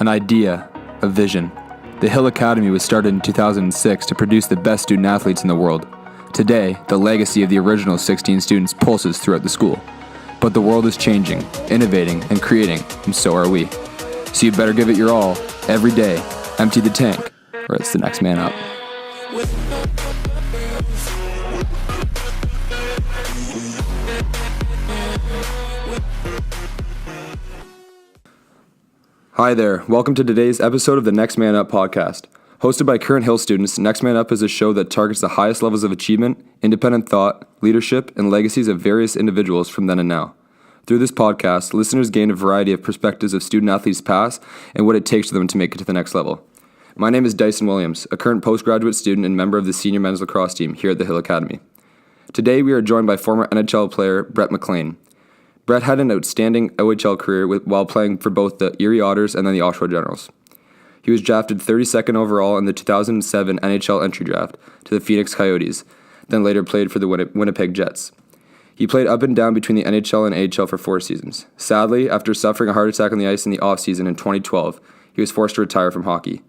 an idea, a vision. The Hill Academy was started in 2006 to produce the best student athletes in the world. Today, the legacy of the original 16 students pulses throughout the school. But the world is changing, innovating, and creating, and so are we. So you better give it your all, every day, empty the tank, or it's the next man up. Hi there, welcome to today's episode of the Next Man Up podcast. Hosted by current Hill students, Next Man Up is a show that targets the highest levels of achievement, independent thought, leadership, and legacies of various individuals from then and now. Through this podcast, listeners gain a variety of perspectives of student athletes past and what it takes for them to make it to the next level. My name is Dyson Williams, a current postgraduate student and member of the senior men's lacrosse team here at the Hill Academy. Today we are joined by former NHL player Brett MacLean. Brett had an outstanding OHL career while playing for both the Erie Otters and then the Oshawa Generals. He was drafted 32nd overall in the 2007 NHL entry draft to the Phoenix Coyotes, then later played for the Winnipeg Jets. He played up and down between the NHL and AHL for 4 seasons. Sadly, after suffering a heart attack on the ice in the offseason in 2012, he was forced to retire from hockey.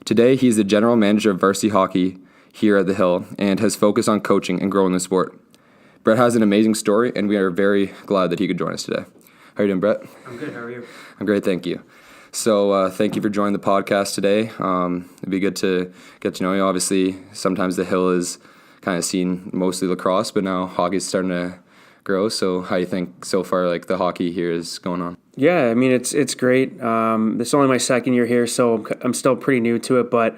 Today, he is the general manager of varsity hockey here at the Hill and has focused on coaching and growing the sport. Brett has an amazing story, and we are very glad that he could join us today. How are you doing, Brett? I'm good. How are you? I'm great, thank you. So thank you for joining the podcast today. It'd be good to get to know you. Obviously, sometimes the Hill is kind of seen mostly lacrosse, but now hockey's starting to grow. So how do you think so far, like, the hockey here is going on? Yeah, I mean, it's great. This is only my second year here, so I'm still pretty new to it, but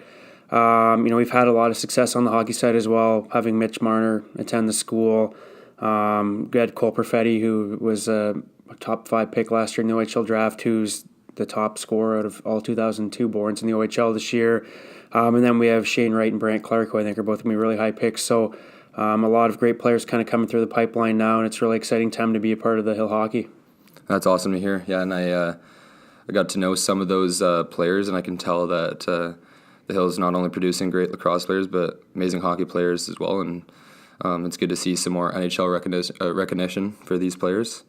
we've had a lot of success on the hockey side as well, having Mitch Marner attend the school. We had Cole Perfetti, who was a top 5 pick last year in the OHL draft, who's the top scorer out of all 2002 borns in the OHL this year. And then we have Shane Wright and Brant Clark, who I think are both going to be really high picks. So a lot of great players kind of coming through the pipeline now, and it's a really exciting time to be a part of the Hill hockey. That's awesome to hear. Yeah, and I got to know some of those players, and I can tell that the Hill is not only producing great lacrosse players, but amazing hockey players as well. And it's good to see some more NHL recognition for these players.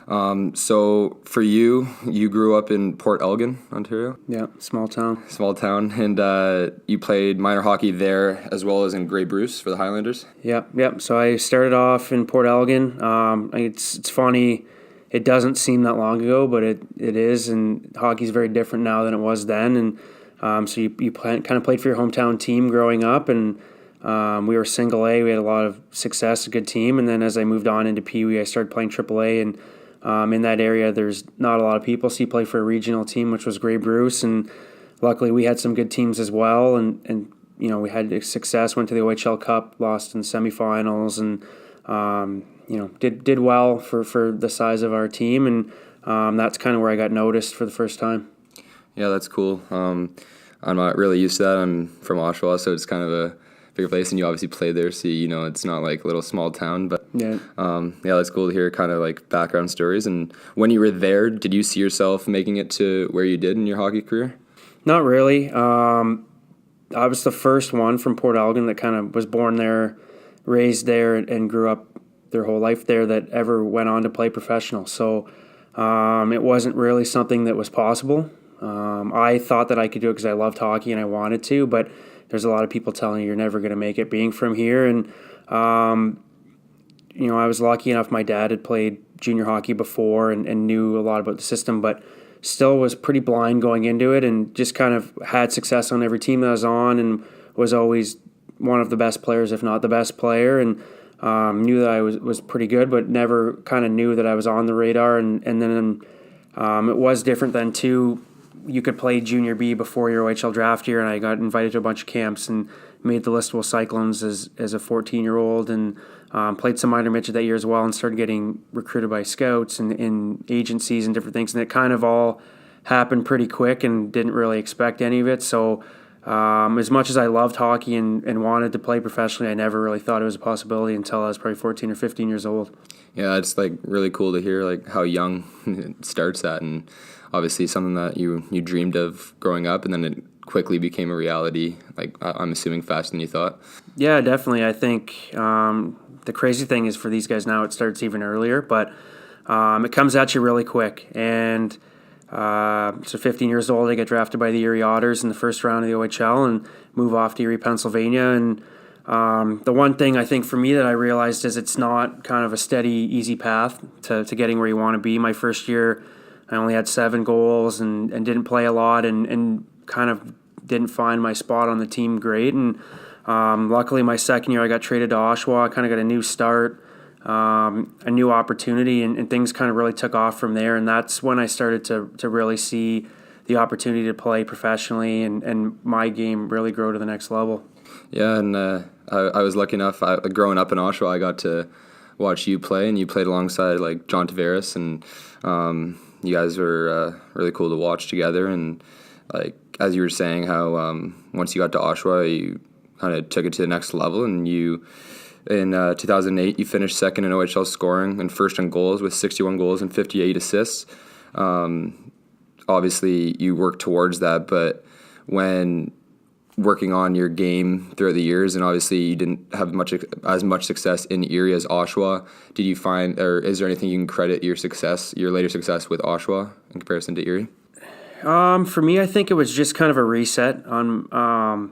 So for you grew up in Port Elgin, Ontario? Yeah, small town. And you played minor hockey there as well as in Grey Bruce for the Highlanders? Yep. So I started off in Port Elgin. It's funny, it doesn't seem that long ago, but it is, and hockey's very different now than it was then. And so you kind of played for your hometown team growing up, and we were single A. We had a lot of success, a good team. And then as I moved on into Pee Wee, I started playing Triple A. And in that area, there's not a lot of people. So you play for a regional team, which was Grey Bruce. And luckily, we had some good teams as well. And we had success, went to the OHL Cup, lost in semifinals, and, did well for the size of our team. And that's kind of where I got noticed for the first time. Yeah, that's cool. I'm not really used to that. I'm from Oshawa, so it's kind of a bigger place, and you obviously played there, so it's not like a little small town, but yeah, that's cool to hear kind of like background stories. And when you were there, did you see yourself making it to where you did in your hockey career? Not really. I was the first one from Port Elgin that kind of was born there, raised there, and grew up their whole life there that ever went on to play professional. So it wasn't really something that was possible. I thought that I could do it because I loved hockey and I wanted to, but there's a lot of people telling you you're never going to make it being from here. And, I was lucky enough. My dad had played junior hockey before and knew a lot about the system, but still was pretty blind going into it, and just kind of had success on every team that I was on and was always one of the best players, if not the best player. And knew that I was pretty good, but never kind of knew that I was on the radar. And then it was different then too. You could play junior B before your OHL draft year, and I got invited to a bunch of camps and made the Listowel Cyclones as a 14-year-old, and played some minor midget that year as well, and started getting recruited by scouts and in agencies and different things. And it kind of all happened pretty quick, and didn't really expect any of it. So as much as I loved hockey and wanted to play professionally, I never really thought it was a possibility until I was probably 14 or 15 years old. Yeah, it's like really cool to hear like how young it starts at, and obviously something that you dreamed of growing up, and then it quickly became a reality, like I'm assuming faster than you thought. Yeah, definitely. I think the crazy thing is for these guys now it starts even earlier, but it comes at you really quick. And So 15 years old, I get drafted by the Erie Otters in the first round of the OHL and move off to Erie, Pennsylvania. And the one thing I think for me that I realized is it's not kind of a steady, easy path to getting where you want to be. My first year, I only had 7 goals and didn't play a lot and kind of didn't find my spot on the team great. And luckily, my second year, I got traded to Oshawa. I kind of got a new start, a new opportunity, and things kind of really took off from there. And that's when I started to really see the opportunity to play professionally and my game really grow to the next level. Yeah, and I was lucky enough. Growing up in Oshawa, I got to watch you play, and you played alongside like John Tavares, and you guys were really cool to watch together. And like as you were saying, how once you got to Oshawa, you kind of took it to the next level, and you in 2008 you finished second in OHL scoring and first in goals with 61 goals and 58 assists. Obviously, you worked towards that, but when working on your game throughout the years, and obviously you didn't have as much success in Erie as Oshawa, did you find, or is there anything you can credit your later success with Oshawa in comparison to Erie? For me, I think it was just kind of a reset on,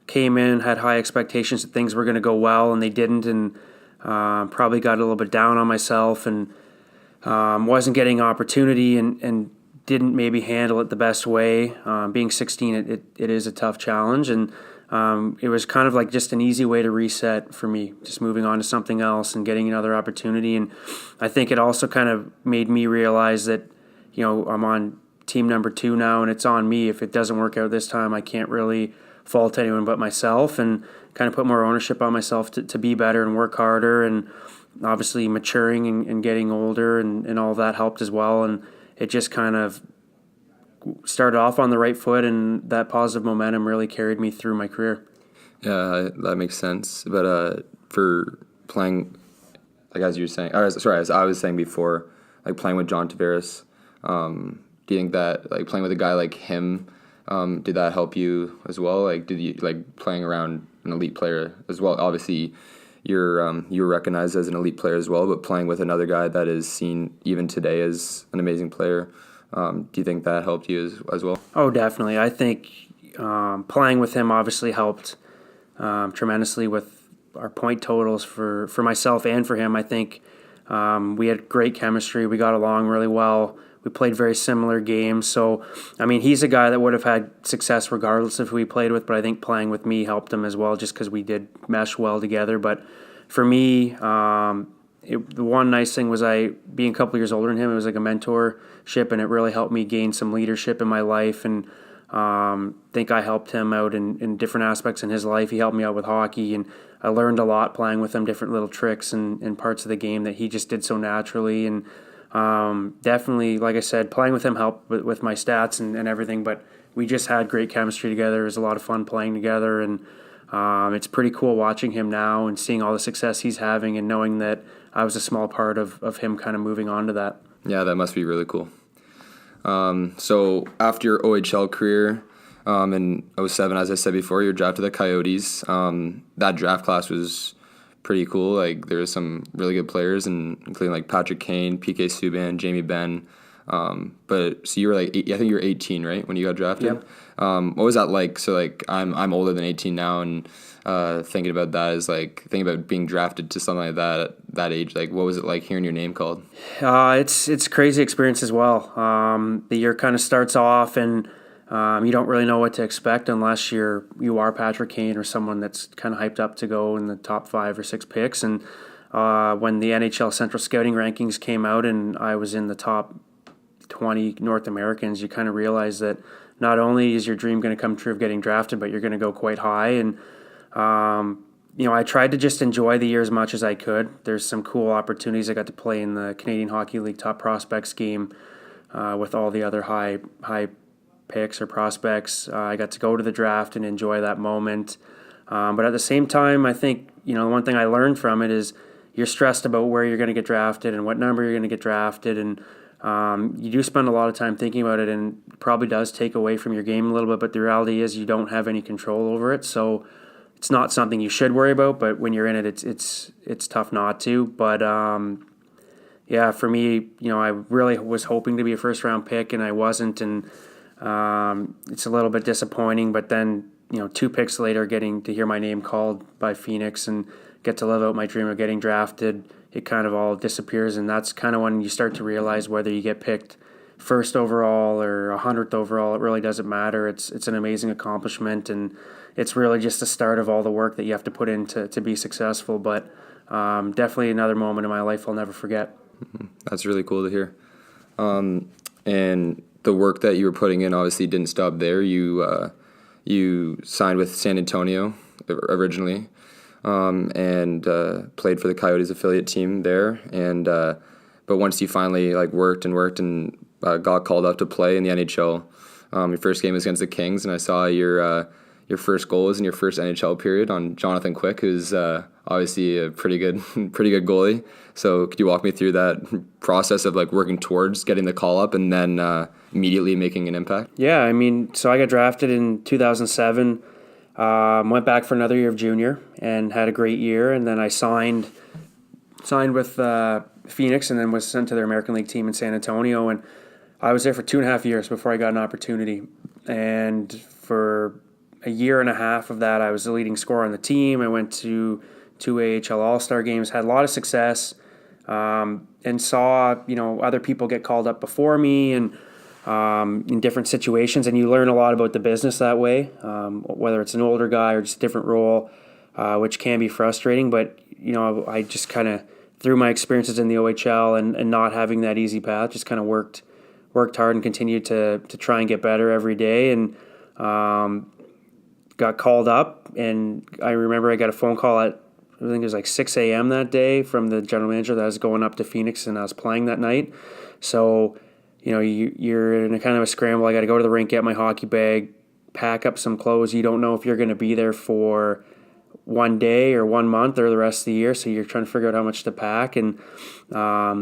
came in, had high expectations that things were going to go well, and they didn't, and probably got a little bit down on myself and wasn't getting opportunity and didn't maybe handle it the best way. Being 16, it is a tough challenge, and it was kind of like just an easy way to reset for me, just moving on to something else and getting another opportunity. And I think it also kind of made me realize that, I'm on team number 2 now, and it's on me. If it doesn't work out this time, I can't really fault anyone but myself, and kind of put more ownership on myself to be better and work harder. And obviously maturing and getting older and all that helped as well. And it just kind of started off on the right foot, and that positive momentum really carried me through my career. Yeah, that makes sense. But for playing, like as you were saying, as I was saying before, like playing with John Tavares, do you think that like playing with a guy like him, did that help you as well? Like, did you like playing around an elite player as well? Obviously, you're recognized as an elite player as well, but playing with another guy that is seen even today as an amazing player, do you think that helped you as well? Oh, definitely. I think playing with him obviously helped tremendously with our point totals for myself and for him. I think we had great chemistry. We got along really well. We played very similar games. So, I mean, he's a guy that would have had success regardless of who he played with, but I think playing with me helped him as well just because we did mesh well together. But for me, the one nice thing was being a couple years older than him, it was like a mentorship, and it really helped me gain some leadership in my life. And think I helped him out in different aspects in his life. He helped me out with hockey, and I learned a lot playing with him, different little tricks and parts of the game that he just did so naturally. And definitely, like I said, playing with him helped with my stats and everything, but we just had great chemistry together. It was a lot of fun playing together, and it's pretty cool watching him now and seeing all the success he's having and knowing that I was a small part of him kind of moving on to that. Yeah, that must be really cool. So after your OHL career in 2007, as I said before, you were drafted to the Coyotes. That draft class was pretty cool. Like there were some really good players, including like Patrick Kane, PK Subban, Jamie Benn. But so you were like, I think you were 18, right, when you got drafted? Yep. What was that like? So like I'm older than 18 now, and thinking about that is like thinking about being drafted to something like that at that age. Like what was it like hearing your name called? It's a crazy experience as well. The year kind of starts off, and you don't really know what to expect unless you are Patrick Kane or someone that's kind of hyped up to go in the top 5 or 6 picks. And when the NHL Central Scouting rankings came out and I was in the top 20 North Americans, you kind of realize that not only is your dream going to come true of getting drafted, but you're going to go quite high. And I tried to just enjoy the year as much as I could. There's some cool opportunities. I got to play in the Canadian Hockey League Top Prospects game with all the other high picks or prospects. I got to go to the draft and enjoy that moment. But at the same time, I think, the one thing I learned from it is you're stressed about where you're going to get drafted and what number you're going to get drafted. And you do spend a lot of time thinking about it, and it probably does take away from your game a little bit. But the reality is you don't have any control over it. So it's not something you should worry about. But when you're in it, it's tough not to. But yeah, for me, I really was hoping to be a first round pick, and I wasn't, and it's a little bit disappointing. But then, 2 picks later, getting to hear my name called by Phoenix and get to live out my dream of getting drafted, it kind of all disappears, and that's kind of when you start to realize whether you get picked first overall or 100th overall. It really doesn't matter. It's an amazing accomplishment, and it's really just the start of all the work that you have to put in to be successful. But definitely another moment in my life I'll never forget. That's really cool to hear. And the work that you were putting in obviously didn't stop there. You signed with San Antonio originally, and played for the Coyotes affiliate team there. And but once you finally worked and got called up to play in the NHL, your first game was against the Kings, and I saw your first goal was in your first NHL period on Jonathan Quick, who's obviously a pretty good goalie. So could you walk me through that process of working towards getting the call up and then immediately making an impact? Yeah, I mean, so I got drafted in 2007, went back for another year of junior and had a great year, and then I signed with Phoenix, and then was sent to their American League team in San Antonio, and I was there for 2.5 years before I got an opportunity. And for a year and a half of that, I was the leading scorer on the team. I went to 2 AHL All-Star games, had a lot of success, and saw other people get called up before me, and in different situations, and you learn a lot about the business that way, whether it's an older guy or just a different role, which can be frustrating. But I just kind of, through my experiences in the OHL and not having that easy path, just kind of worked hard and continued to try and get better every day, and got called up. And I remember I got a phone call at, I think it was 6 a.m. that day, from the general manager that I was going up to Phoenix, and I was playing that night. So you're in a kind of a scramble. I got to go to the rink, get my hockey bag, pack up some clothes. You don't know if you're going to be there for 1 day or 1 month or the rest of the year, so you're trying to figure out how much to pack. And I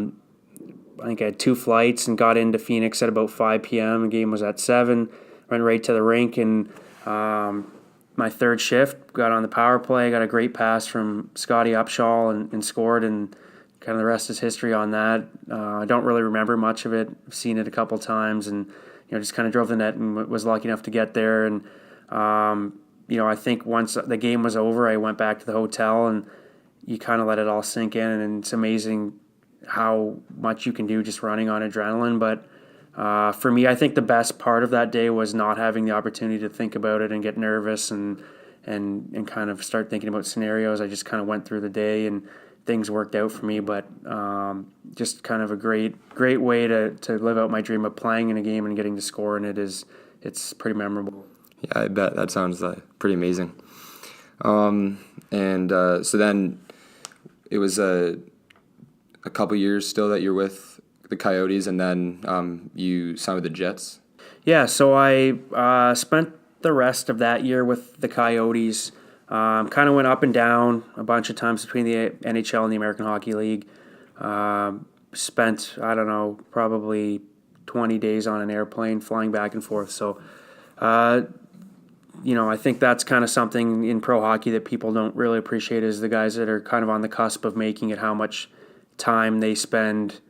think I had 2 flights and got into Phoenix at about 5 p.m. The game was at 7. Went right to the rink, and my third shift, got on the power play, got a great pass from Scotty Upshaw and scored, and kind of the rest is history on that. I don't really remember much of it. I've seen it a couple times, and just kind of drove the net and was lucky enough to get there. And I think once the game was over, I went back to the hotel, and you kind of let it all sink in, and it's amazing how much you can do just running on adrenaline. But for me, I think the best part of that day was not having the opportunity to think about it and get nervous and kind of start thinking about scenarios. I just kind of went through the day, and things worked out for me. But just kind of a great way to live out my dream of playing in a game and getting to score in it. It's pretty memorable. Yeah, I bet. That sounds pretty amazing. So then it was a couple years still that you're with the Coyotes, and then you signed with the Jets. Yeah, so I spent the rest of that year with the Coyotes. Kind of went up and down a bunch of times between the NHL and the American Hockey League. Spent, I don't know, probably 20 days on an airplane flying back and forth. So, I think that's kind of something in pro hockey that people don't really appreciate, is the guys that are kind of on the cusp of making it, how much time they spend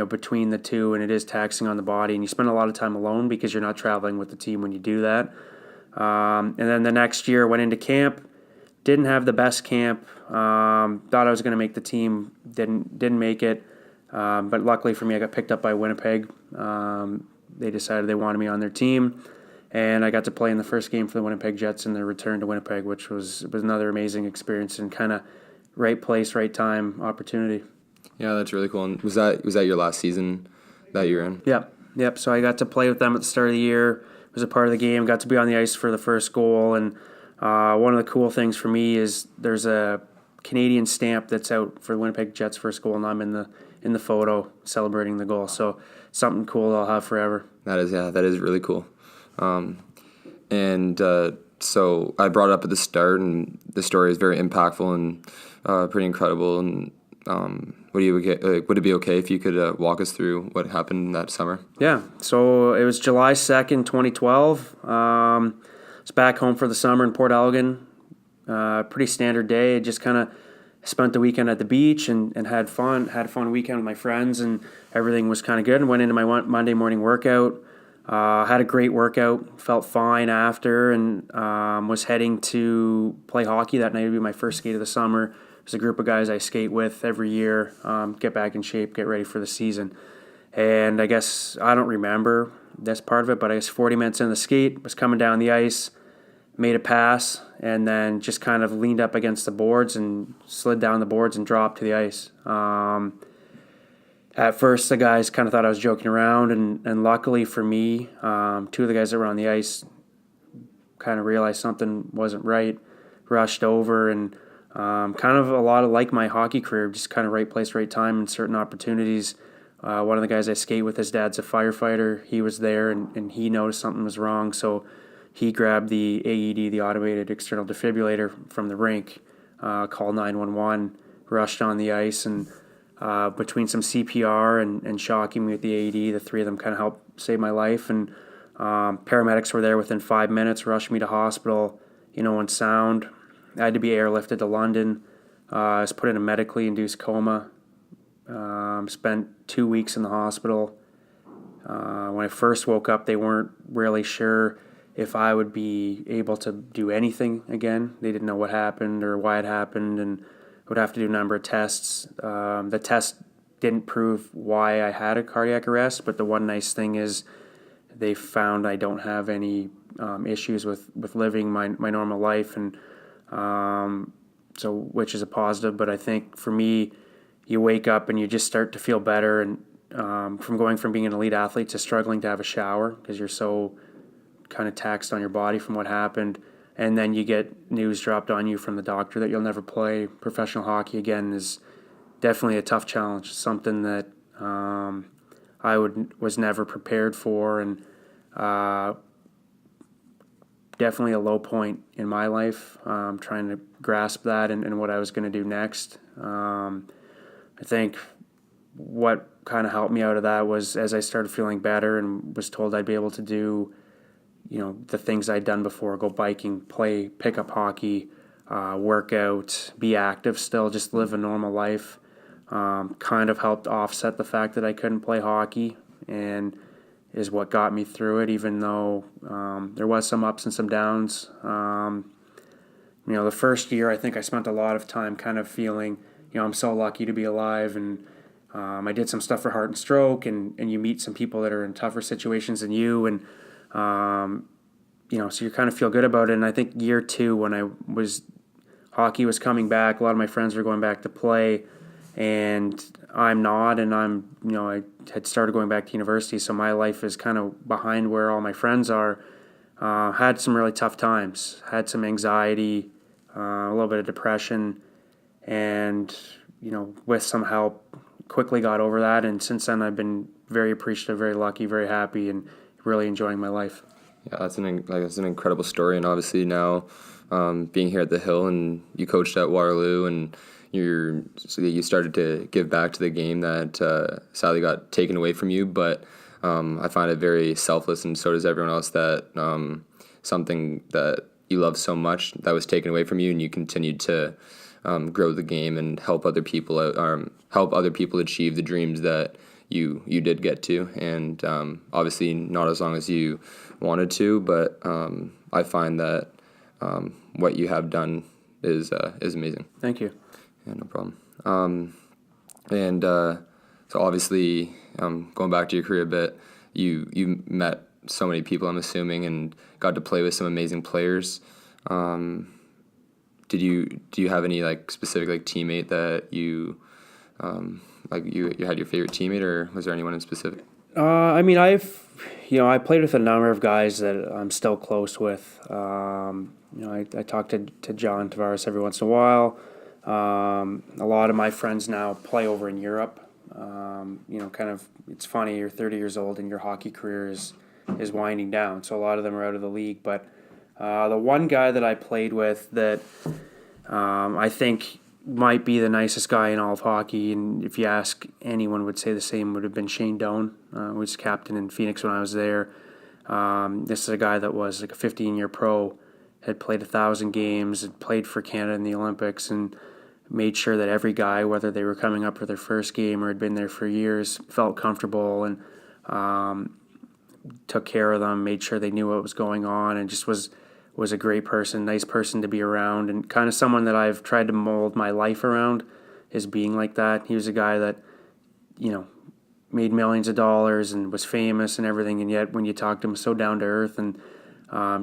between the two, and it is taxing on the body, and you spend a lot of time alone because you're not traveling with the team when you do that. And then the next year went into camp, didn't have the best camp, thought I was going to make the team, didn't make it, but luckily for me, I got picked up by Winnipeg. They decided they wanted me on their team, and I got to play in the first game for the Winnipeg Jets in their return to Winnipeg, which was another amazing experience and kind of right place, right time opportunity. Yeah, that's really cool. And was that your last season that you're in? Yep. So I got to play with them at the start of the year. Was a part of the game. Got to be on the ice for the first goal. And one of the cool things for me is there's a Canadian stamp that's out for the Winnipeg Jets' first goal, and I'm in the photo celebrating the goal. So something cool I'll have forever. That is really cool. So I brought it up at the start, and the story is very impactful and pretty incredible. And would it be okay if you could walk us through what happened that summer? Yeah, so it was July 2nd, 2012. I was back home for the summer in Port Elgin. Pretty standard day. Just kind of spent the weekend at the beach and had fun. Had a fun weekend with my friends, and everything was kind of good. And went into my Monday morning workout. Had a great workout. Felt fine after, and was heading to play hockey that night. It would be my first skate of the summer. There's a group of guys I skate with every year. Get back in shape, get ready for the season. And I guess I don't remember this part of it, but I guess 40 minutes in the skate, was coming down the ice, made a pass, and then just kind of leaned up against the boards and slid down the boards and dropped to the ice. At first, the guys kind of thought I was joking around, and luckily for me, two of the guys that were on the ice kind of realized something wasn't right, rushed over, and kind of a lot of like my hockey career, just kind of right place, right time, and certain opportunities. One of the guys I skate with, his dad's a firefighter. He was there, and he noticed something was wrong, so he grabbed the AED, the automated external defibrillator, from the rink, called 911, rushed on the ice, and between some CPR and shocking me with the AED, the three of them kind of helped save my life. And paramedics were there within 5 minutes, rushed me to hospital, in sound. I had to be airlifted to London. I was put in a medically induced coma. Spent 2 weeks in the hospital. When I first woke up, they weren't really sure if I would be able to do anything again. They didn't know what happened or why it happened, and would have to do a number of tests. The test didn't prove why I had a cardiac arrest, but the one nice thing is they found I don't have any issues with living my normal life, and so which is a positive. But I think for me, you wake up and you just start to feel better, and from going from being an elite athlete to struggling to have a shower because you're so kind of taxed on your body from what happened, and then you get news dropped on you from the doctor that you'll never play professional hockey again, is definitely a tough challenge, something that I was never prepared for, and definitely a low point in my life, trying to grasp that and what I was going to do next. I think what kind of helped me out of that was as I started feeling better and was told I'd be able to do the things I'd done before, go biking, play pickup hockey, work out, be active still, just live a normal life, kind of helped offset the fact that I couldn't play hockey, and is what got me through it, even though there was some ups and some downs. The first year, I think I spent a lot of time kind of feeling, I'm so lucky to be alive, and I did some stuff for Heart and Stroke, and you meet some people that are in tougher situations than you, and so you kind of feel good about it. And I think year two, when hockey was coming back, a lot of my friends were going back to play, and I'm not, and I had started going back to university, so my life is kind of behind where all my friends are. Had some really tough times, had some anxiety, a little bit of depression, and, with some help, quickly got over that. And since then, I've been very appreciative, very lucky, very happy, and really enjoying my life. Yeah, that's an incredible story, and obviously now being here at the Hill, and you coached at Waterloo, and you started to give back to the game that sadly got taken away from you. But I find it very selfless, and so does everyone else, that something that you love so much that was taken away from you, and you continued to grow the game and help other people out, help other people achieve the dreams that you did get to, and obviously not as long as you wanted to, but I find that what you have done is amazing. Thank you. Yeah, no problem. So obviously, going back to your career a bit, you met so many people, I'm assuming, and got to play with some amazing players. Do you have any specific teammate that you had your favorite teammate, or was there anyone in specific? I played with a number of guys that I'm still close with. I talk to John Tavares every once in a while. A lot of my friends now play over in Europe. It's funny, you're 30 years old and your hockey career is winding down, so a lot of them are out of the league. But the one guy that I played with that I think might be the nicest guy in all of hockey, and if you ask anyone would say the same, would have been Shane Doan, who was captain in Phoenix when I was there. This is a guy that was a 15-year pro, had played 1,000 games, had played for Canada in the Olympics, and made sure that every guy, whether they were coming up for their first game or had been there for years, felt comfortable and took care of them, made sure they knew what was going on, and just was a great person, nice person to be around, and kind of someone that I've tried to mold my life around is being like that. He was a guy that, made millions of dollars and was famous and everything, and yet when you talk to him, so down to earth and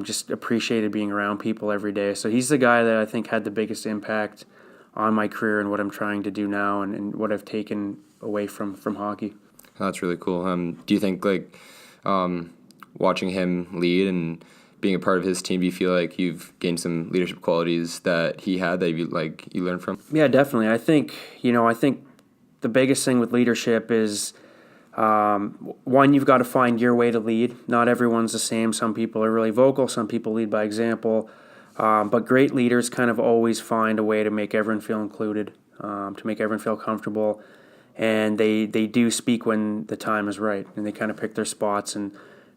just appreciated being around people every day. So he's the guy that I think had the biggest impact on my career and what I'm trying to do now and what I've taken away from hockey. That's really cool. Do you think watching him lead and being a part of his team, do you feel like you've gained some leadership qualities that he had that you learned from? Yeah, definitely. I think the biggest thing with leadership is one, you've got to find your way to lead. Not everyone's the same. Some people are really vocal. Some people lead by example. But great leaders kind of always find a way to make everyone feel included, to make everyone feel comfortable. And they do speak when the time is right, and they kind of pick their spots. And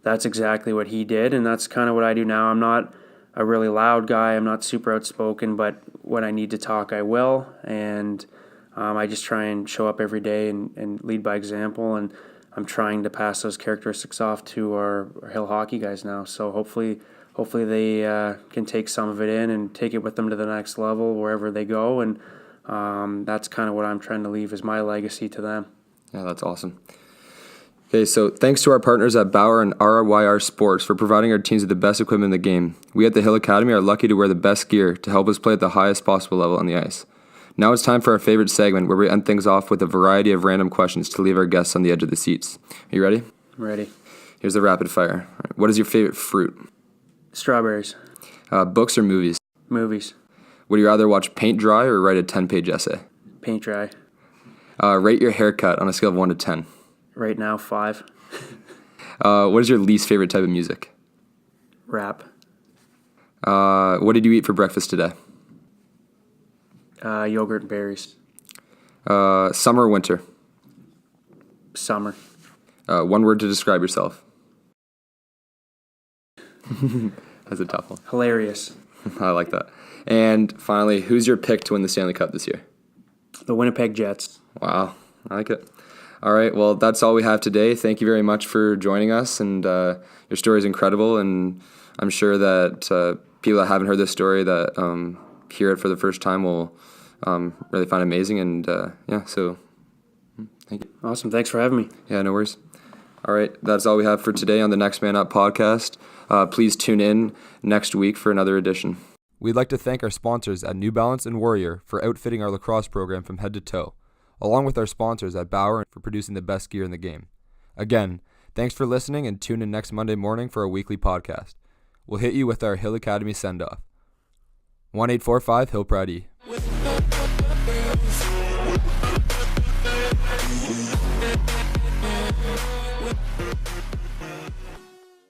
that's exactly what he did, and that's kind of what I do now. I'm not a really loud guy. I'm not super outspoken, but when I need to talk, I will. And I just try and show up every day and lead by example. And I'm trying to pass those characteristics off to our Hill hockey guys now. So hopefully they can take some of it in and take it with them to the next level wherever they go. And that's kind of what I'm trying to leave as my legacy to them. Yeah, that's awesome. Okay, so thanks to our partners at Bauer and RYR Sports for providing our teams with the best equipment in the game. We at the Hill Academy are lucky to wear the best gear to help us play at the highest possible level on the ice. Now it's time for our favorite segment where we end things off with a variety of random questions to leave our guests on the edge of the seats. Are you ready? I'm ready. Here's the rapid fire. What is your favorite fruit? Strawberries. Books or movies? Movies. Would you rather watch paint dry or write a 10-page essay? Paint dry. Rate your haircut on a scale of 1 to 10. Right now, 5. What is your least favorite type of music? Rap. What did you eat for breakfast today? Yogurt and berries. Summer or winter? Summer. One word to describe yourself. That's a tough one. Hilarious. I like that. And finally, who's your pick to win the Stanley Cup this year? The Winnipeg Jets. Wow, I like it. All right, well, that's all we have today. Thank you very much for joining us, and your story is incredible, and I'm sure that people that haven't heard this story that hear it for the first time will really find it amazing, and so thank you. Awesome, thanks for having me. Yeah, no worries. All right, that's all we have for today on the Next Man Up podcast. Please tune in next week for another edition. We'd like to thank our sponsors at New Balance and Warrior for outfitting our lacrosse program from head to toe, along with our sponsors at Bauer for producing the best gear in the game. Again, thanks for listening, and tune in next Monday morning for our weekly podcast. We'll hit you with our Hill Academy send-off. 1845 Hill Pride E.